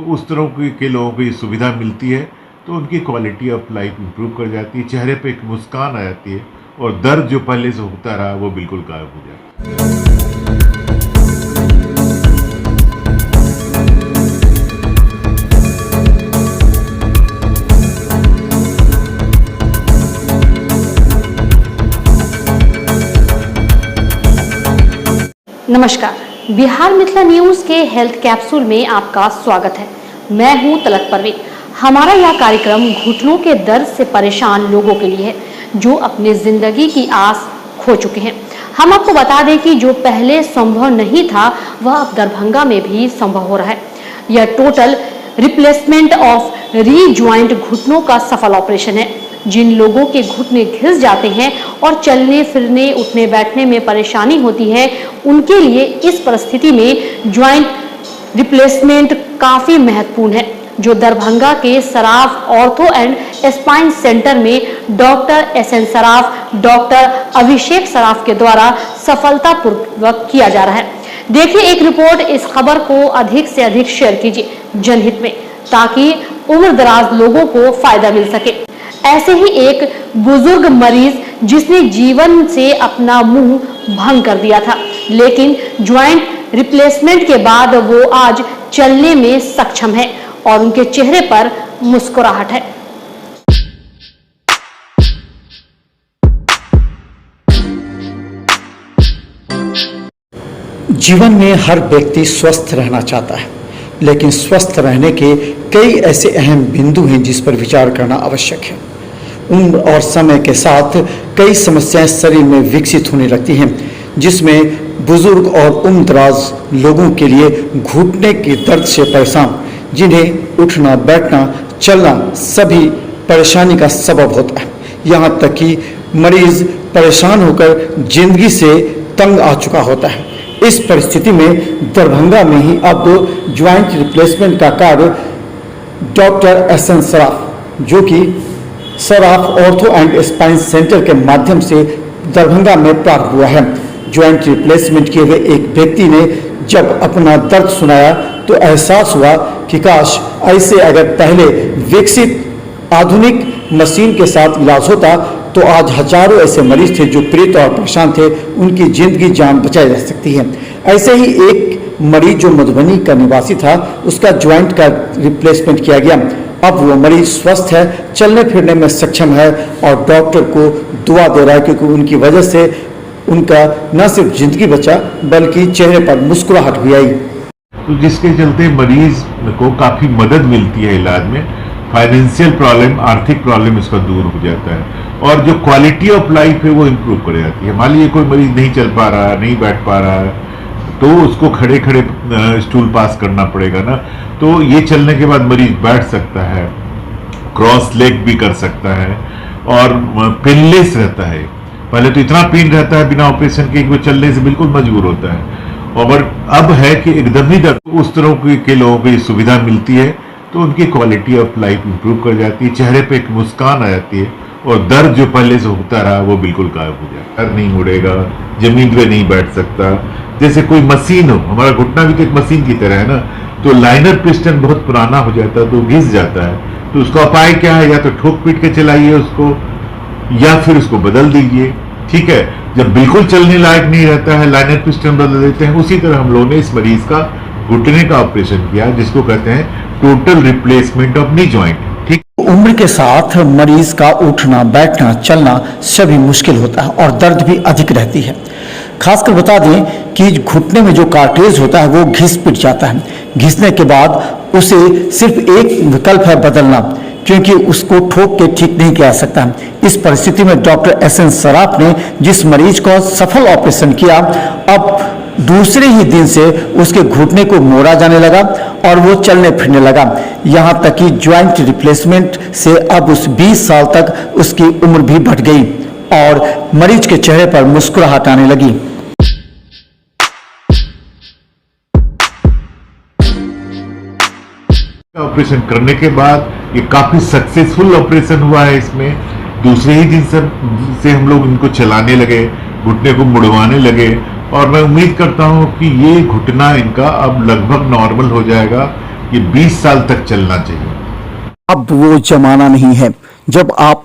तो उस तरह के लोगों को ये सुविधा मिलती है तो उनकी क्वालिटी ऑफ लाइफ इम्प्रूव कर जाती है, चेहरे पे एक मुस्कान आ जाती है और दर्द जो पहले से होता रहा वो बिल्कुल गायब हो जाता है। नमस्कार, बिहार मिथिला न्यूज के हेल्थ कैप्सूल में आपका स्वागत है। मैं हूं तलत परवीन। हमारा यह कार्यक्रम घुटनों के दर्द से परेशान लोगों के लिए है जो अपनी जिंदगी की आस खो चुके हैं। हम आपको बता दें कि जो पहले संभव नहीं था वह अब दरभंगा में भी संभव हो रहा है। यह टोटल रिप्लेसमेंट ऑफ री ज्वाइंट घुटनों का सफल ऑपरेशन है। जिन लोगों के घुटने घिस जाते हैं और चलने फिरने उठने बैठने में परेशानी होती है, उनके लिए इस परिस्थिति में ज्वाइंट रिप्लेसमेंट काफी महत्वपूर्ण है, जो दरभंगा के Saraf ortho and spine centre में डॉक्टर SN सराफ, डॉक्टर अभिषेक सराफ के द्वारा सफलतापूर्वक किया जा रहा है। देखिए एक रिपोर्ट। इस खबर को अधिक से अधिक शेयर कीजिए जनहित में, ताकि उम्र दराज लोगों को फायदा मिल सके। ऐसे ही एक बुजुर्ग मरीज जिसने जीवन से अपना मुंह भंग कर दिया था, लेकिन ज्वाइंट रिप्लेसमेंट के बाद वो आज चलने में सक्षम है और उनके चेहरे पर मुस्कुराहट है। जीवन में हर व्यक्ति स्वस्थ रहना चाहता है, लेकिन स्वस्थ रहने के कई ऐसे अहम बिंदु हैं जिस पर विचार करना आवश्यक है। उम्र और समय के साथ कई समस्याएं शरीर में विकसित होने लगती हैं, जिसमें बुजुर्ग और उम्रदराज लोगों के लिए घुटने के दर्द से परेशान, जिन्हें उठना बैठना चलना सभी परेशानी का सबब होता है। यहाँ तक कि मरीज परेशान होकर जिंदगी से तंग आ चुका होता है। इस परिस्थिति में दरभंगा में ही अब ज्वाइंट रिप्लेसमेंट का कार्य डॉक्टर SN सराफ, जो कि Saraf ortho and spine centre के माध्यम से दरभंगा में प्रारंभ हुआ है। ज्वाइंट रिप्लेसमेंट किए हुए एक व्यक्ति ने जब अपना दर्द सुनाया तो एहसास हुआ कि काश ऐसे अगर पहले विकसित आधुनिक मशीन के साथ इलाज होता तो आज हजारों ऐसे मरीज थे जो पीड़ित और परेशान थे, उनकी जिंदगी जान बचाई जा सकती है। ऐसे ही एक मरीज जो मधुबनी का निवासी था, उसका ज्वाइंट का रिप्लेसमेंट किया गया। अब वो मरीज स्वस्थ है, चलने फिरने में सक्षम है और डॉक्टर को दुआ दे रहा है, क्योंकि उनकी वजह से उनका न सिर्फ जिंदगी बचा बल्कि चेहरे पर मुस्कुराहट भी आई। तो जिसके चलते मरीज को काफ़ी मदद मिलती है इलाज में। फाइनेंशियल प्रॉब्लम, आर्थिक प्रॉब्लम इसका दूर हो जाता है और जो क्वालिटी ऑफ लाइफ है वो इम्प्रूव कर जाती है। मान लीजिए कोई मरीज नहीं चल पा रहा है, नहीं बैठ पा रहा है, तो उसको खड़े खड़े स्टूल पास करना पड़ेगा ना, तो ये चलने के बाद मरीज बैठ सकता है, क्रॉस लेग भी कर सकता है और पेनलेस रहता है। पहले तो इतना पेन रहता है बिना ऑपरेशन के वो चलने से बिल्कुल मजबूर होता है, और अब है कि एकदम ही उस तरह के लोगों को ये सुविधा मिलती है तो उनकी क्वालिटी ऑफ लाइफ इम्प्रूव कर जाती है, चेहरे पे एक मुस्कान आ जाती है और दर्द जो पहले से होता रहा वो बिल्कुल गायब हो जाता है। नहीं मुड़ेगा, जमीन पे नहीं बैठ सकता, जैसे कोई मशीन हो। हमारा घुटना भी तो एक मशीन की तरह है ना, तो लाइनर पिस्टन बहुत पुराना हो जाता है तो घिस जाता है, तो उसका उपाय क्या है? या तो ठोक पीट के चलाइए उसको या फिर उसको बदल दीजिए। ठीक है, जब बिल्कुल चलने लायक नहीं रहता है लाइनर पिस्टन बदल देते हैं। उसी तरह हम लोगों ने इस मरीज का घुटने का ऑपरेशन किया, जिसको कहते हैं total replacement of knee joint. ठीक, उम्र के साथ मरीज का उठना बैठना चलना सभी मुश्किल होता है और दर्द भी अधिक रहती है। खासकर बता दें कि घुटने में जो कार्ट्रिज होता है वो घिस पिट जाता है। घिसने के बाद उसे सिर्फ एक विकल्प है बदलना, क्योंकि उसको ठोक के ठीक नहीं किया जा सकता। इस परिस्थिति में डॉक्टर SN सराफ ने जिस मरीज को सफल ऑपरेशन किया, अब दूसरे ही दिन से उसके घुटने को मोड़ा जाने लगा और वो चलने फिरने लगा। यहाँ तक कि ज्वाइंट रिप्लेसमेंट से अब उस 20 साल तक उसकी उम्र भी बढ़ गई और मरीज के चेहरे पर मुस्कुराहट आने लगी। ऑपरेशन करने के बाद ये काफी सक्सेसफुल ऑपरेशन हुआ है। इसमें दूसरे ही दिन से हम लोग इनको चलाने लगे, घुटने को मुड़वाने लगे और मैं उम्मीद करता हूँ कि ये घुटना इनका अब लगभग नॉर्मल हो जाएगा। ये 20 साल तक चलना चाहिए। अब वो जमाना नहीं है जब आप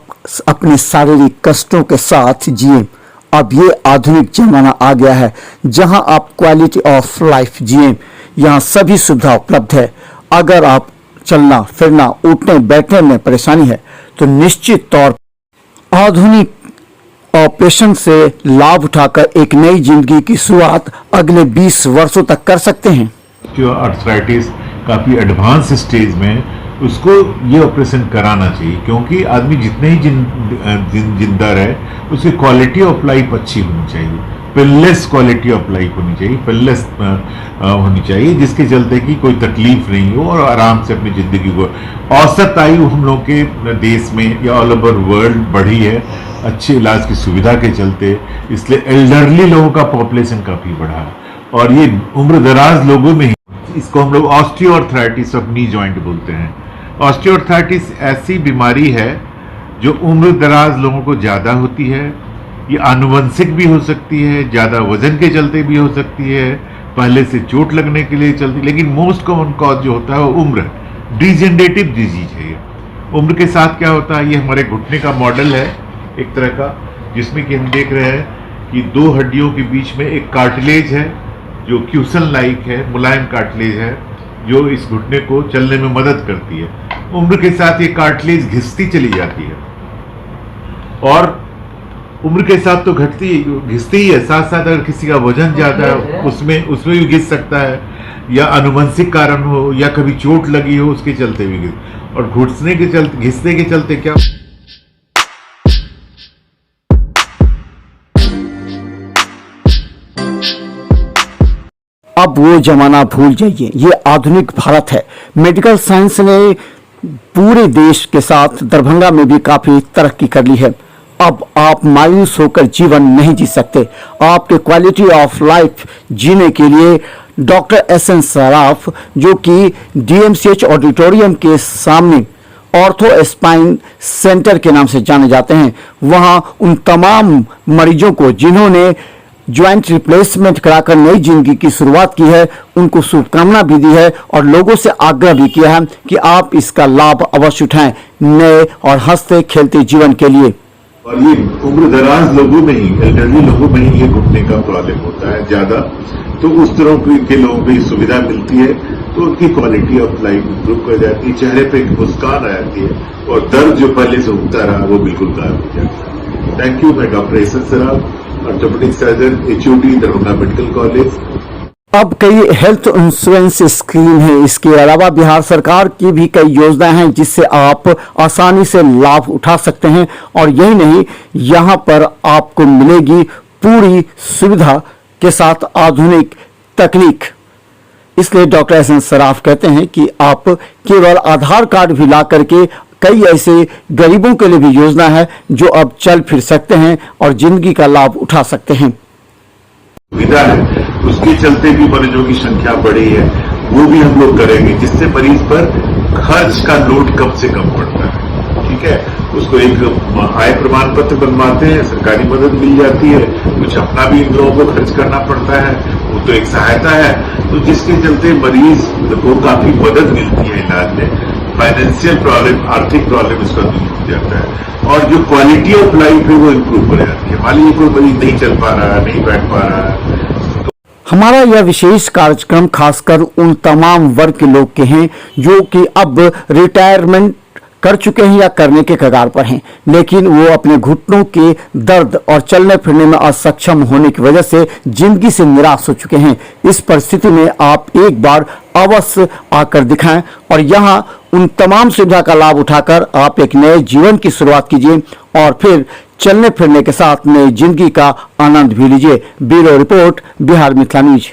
अपने शारीरिक कष्टों के साथ जिए। अब ये आधुनिक जमाना आ गया है जहां आप क्वालिटी ऑफ लाइफ जिए। यहाँ सभी सुविधा उपलब्ध है। अगर आप चलना फिरना उठने बैठने में परेशानी है तो निश्चित तौर पर आधुनिक ऑपरेशन से लाभ उठाकर एक नई जिंदगी की शुरुआत अगले 20 वर्षों तक कर सकते हैं। जो आर्थराइटिस काफी एडवांस स्टेज में है, उसको ये ऑपरेशन कराना चाहिए, क्योंकि आदमी जितने ही जिंदा रहे उसकी क्वालिटी ऑफ लाइफ अच्छी होनी चाहिए, पेनलेस क्वालिटी ऑफ लाइफ होनी चाहिए, पेनलेस होनी चाहिए, जिसके चलते कि कोई तकलीफ नहीं हो और आराम से अपनी जिंदगी को। औसत आयु हम लोग के देश में या ऑल ओवर वर्ल्ड बढ़ी है अच्छे इलाज की सुविधा के चलते, इसलिए एल्डरली लोगों का पॉपुलेशन काफी बढ़ा है और ये उम्र दराज लोगों में ही, इसको हम लोग ऑस्टियोआर्थराइटिस ऑफ नी जॉइंट बोलते हैं। ऑस्टियोआर्थराइटिस ऐसी बीमारी है जो उम्र दराज लोगों को ज़्यादा होती है। ये आनुवंशिक भी हो सकती है, ज़्यादा वजन के चलते भी हो सकती है, पहले से चोट लगने के लिए चलती, लेकिन मोस्ट कॉमन कॉज जो होता है वो उम्र, डिजेनरेटिव डिजीज है ये। उम्र के साथ क्या होता है, ये हमारे घुटने का मॉडल है एक तरह का, जिसमें कि हम देख रहे हैं कि दो हड्डियों के बीच में एक कार्टिलेज है जो क्यूसन लाइक है, मुलायम कार्टिलेज है जो इस घुटने को चलने में मदद करती है। उम्र के साथ ये कार्टिलेज घिसती चली जाती है और उम्र के साथ तो घिसती ही है, साथ साथ अगर किसी का वजन ज्यादा है उसमें भी घिस सकता है, या आनुवंशिक कारण हो या कभी चोट लगी हो उसके चलते भी घिस, और घिसने के चलते क्या अब वो जमाना भूल जाइए, ये आधुनिक भारत है। मेडिकल साइंस ने पूरे देश के साथ दरभंगा में भी काफी तरक्की कर ली है। अब आप मायूस होकर जीवन नहीं जी सकते। आपके क्वालिटी ऑफ लाइफ जीने के लिए डॉक्टर एसएन सराफ, जो कि डीएमसीएच ऑडिटोरियम के सामने ऑर्थो स्पाइन सेंटर के नाम से जाने जाते हैं, वहां उन तमाम मरीजों को जिन्होंने ज्वाइंट रिप्लेसमेंट कराकर नई जिंदगी की शुरुआत की है, उनको शुभकामना भी दी है और लोगों से आग्रह भी किया है कि आप इसका लाभ अवश्य उठाएं नए और हंसते खेलते जीवन के लिए। और ये उम्र दराज लोगों में ही, एल्डरली लोगों में ही ये घुटने का प्रॉब्लम होता है ज्यादा, तो उस तरह के लोगों को ये सुविधा मिलती है तो उनकी क्वालिटी ऑफ लाइफ इंप्रूव कर जाती है, चेहरे पे एक मुस्कान आ जाती है और दर्द जो पहले से उगता रहा वो बिल्कुल गायब हो जाता है। Thank you. मैं doctor SN Saraf, orthopaedic surgeon, HOD, Darbhanga medical college. अब कई हेल्थ इंश्योरेंस स्कीम है, इसके अलावा बिहार सरकार की भी कई योजनाएं हैं जिससे आप आसानी से लाभ उठा सकते हैं। और यही नहीं, यहाँ पर आपको मिलेगी पूरी सुविधा के साथ आधुनिक तकनीक। इसलिए डॉक्टर एसएन सराफ कहते हैं कि आप केवल आधार कार्ड भी ला करके कई ऐसे गरीबों के लिए भी योजना है जो अब चल फिर सकते हैं और जिंदगी का लाभ उठा सकते हैं। सुविधा है, उसके चलते भी मरीजों की संख्या बढ़ी है, वो भी हम लोग करेंगे, जिससे मरीज पर खर्च का लोड कम से कम पड़ता है। ठीक है, उसको एक आय प्रमाण पत्र बनवाते हैं, सरकारी मदद मिल जाती है, कुछ अपना भी इन लोगों को खर्च करना पड़ता है, वो तो एक सहायता है, तो जिसके चलते मरीज को काफी मदद मिलती है इलाज में। फाइनेंशियल प्रॉब्लम, आर्थिक प्रॉब्लम इसका दूर हो जाता है और जो क्वालिटी ऑफ लाइफ है वो इम्प्रूव हो जाती है। मान लीजिए कोई मरीज नहीं चल पा रहा है, नहीं बैठ पा रहा है। हमारा यह विशेष कार्यक्रम खासकर उन तमाम वर्ग के लोग के हैं जो कि अब रिटायरमेंट कर चुके हैं या करने के कगार पर हैं, लेकिन वो अपने घुटनों के दर्द और चलने फिरने में असक्षम होने की वजह से जिंदगी से निराश हो चुके हैं। इस परिस्थिति में आप एक बार अवश्य आकर दिखाएं और यहाँ उन तमाम सुविधा का लाभ उठाकर आप एक नए जीवन की शुरुआत कीजिए और फिर चलने फिरने के साथ नई जिंदगी का आनंद भी लीजिए। Bureau report, Bihar Mithila news.